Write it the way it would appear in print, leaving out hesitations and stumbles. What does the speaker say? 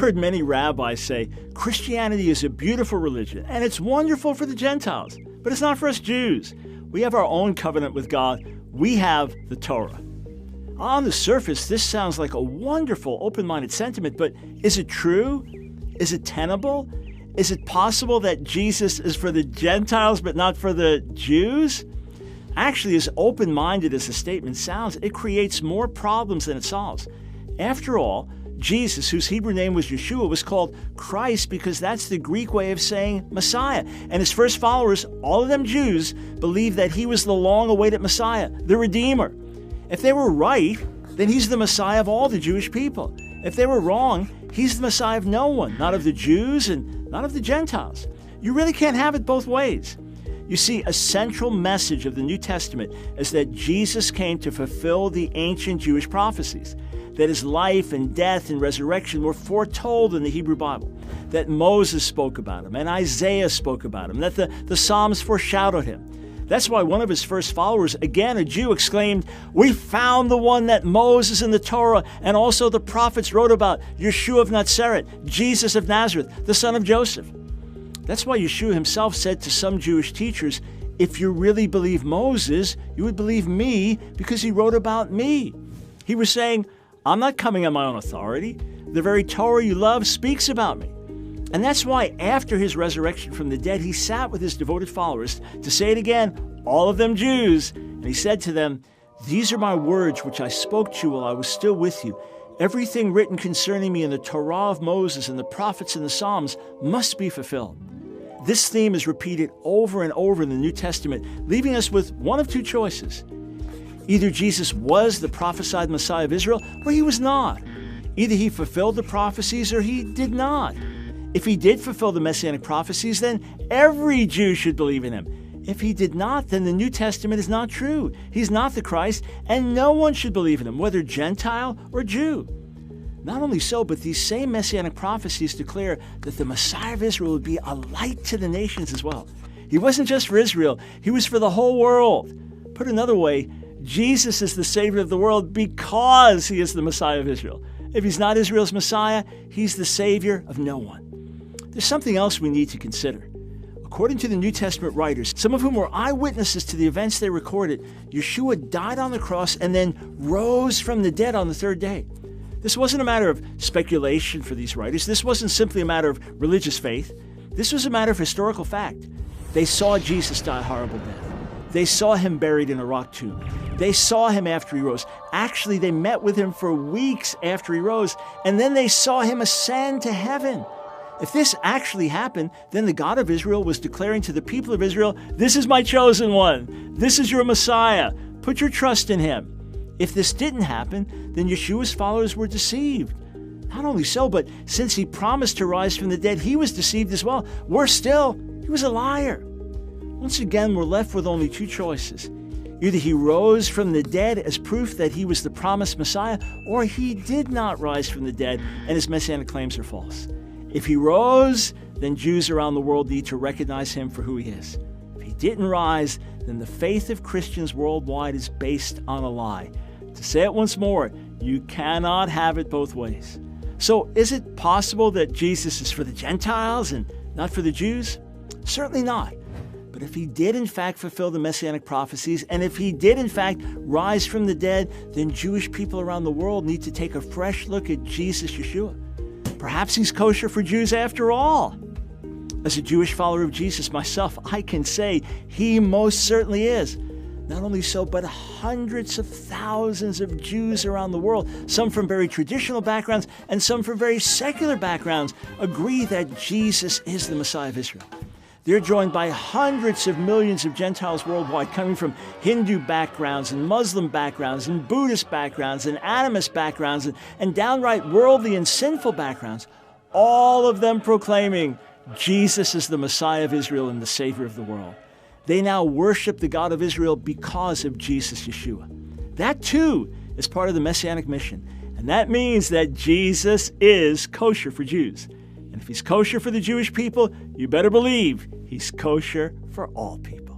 heard many rabbis say Christianity is a beautiful religion and it's wonderful for the Gentiles, but it's not for us Jews. We have our own covenant with God. We have the Torah. On the surface, this sounds like a wonderful, open-minded sentiment, but is it true? Is it tenable? Is it possible that Jesus is for the Gentiles but not for the Jews? Actually, as open-minded as the statement sounds, it creates more problems than it solves. After all, Jesus, whose Hebrew name was Yeshua, was called Christ because that's the Greek way of saying Messiah. And his first followers, all of them Jews, believed that he was the long-awaited Messiah, the Redeemer. If they were right, then he's the Messiah of all the Jewish people. If they were wrong, he's the Messiah of no one, not of the Jews and not of the Gentiles. You really can't have it both ways. You see, a central message of the New Testament is that Jesus came to fulfill the ancient Jewish prophecies, that his life and death and resurrection were foretold in the Hebrew Bible, that Moses spoke about him and Isaiah spoke about him, that the Psalms foreshadowed him. That's why one of his first followers, again a Jew, exclaimed, "We found the one that Moses and the Torah and also the prophets wrote about, Yeshua of Nazareth, Jesus of Nazareth, the son of Joseph." That's why Yeshua himself said to some Jewish teachers, "If you really believe Moses, you would believe me because he wrote about me." He was saying, I'm not coming on my own authority. The very Torah you love speaks about me. And that's why after his resurrection from the dead, he sat with his devoted followers, to say it again, all of them Jews, and he said to them, "These are my words which I spoke to you while I was still with you. Everything written concerning me in the Torah of Moses and the prophets and the Psalms must be fulfilled." This theme is repeated over and over in the New Testament, leaving us with one of two choices. Either Jesus was the prophesied Messiah of Israel, or he was not. Either he fulfilled the prophecies or he did not. If he did fulfill the Messianic prophecies, then every Jew should believe in him. If he did not, then the New Testament is not true. He's not the Christ, and no one should believe in him, whether Gentile or Jew. Not only so, but these same Messianic prophecies declare that the Messiah of Israel would be a light to the nations as well. He wasn't just for Israel, he was for the whole world. Put another way, Jesus is the Savior of the world because he is the Messiah of Israel. If he's not Israel's Messiah, he's the Savior of no one. There's something else we need to consider. According to the New Testament writers, some of whom were eyewitnesses to the events they recorded, Yeshua died on the cross and then rose from the dead on the third day. This wasn't a matter of speculation for these writers. This wasn't simply a matter of religious faith. This was a matter of historical fact. They saw Jesus die a horrible death. They saw him buried in a rock tomb. They saw him after he rose. Actually, they met with him for weeks after he rose, and then they saw him ascend to heaven. If this actually happened, then the God of Israel was declaring to the people of Israel, "This is my chosen one. This is your Messiah. Put your trust in him." If this didn't happen, then Yeshua's followers were deceived. Not only so, but since he promised to rise from the dead, he was deceived as well. Worse still, he was a liar. Once again, we're left with only two choices. Either he rose from the dead as proof that he was the promised Messiah, or he did not rise from the dead and his messianic claims are false. If he rose, then Jews around the world need to recognize him for who he is. If he didn't rise, then the faith of Christians worldwide is based on a lie. To say it once more, you cannot have it both ways. So is it possible that Jesus is for the Gentiles and not for the Jews? Certainly not. But if he did in fact fulfill the Messianic prophecies, and if he did in fact rise from the dead, then Jewish people around the world need to take a fresh look at Jesus Yeshua. Perhaps he's kosher for Jews after all. As a Jewish follower of Jesus myself, I can say he most certainly is. Not only so, but hundreds of thousands of Jews around the world, some from very traditional backgrounds and some from very secular backgrounds, agree that Jesus is the Messiah of Israel. They're joined by hundreds of millions of Gentiles worldwide, coming from Hindu backgrounds and Muslim backgrounds and Buddhist backgrounds and animist backgrounds and downright worldly and sinful backgrounds, all of them proclaiming Jesus is the Messiah of Israel and the Savior of the world. They now worship the God of Israel because of Jesus Yeshua. That too is part of the Messianic mission. And that means that Jesus is kosher for Jews. And if he's kosher for the Jewish people, you better believe he's kosher for all people.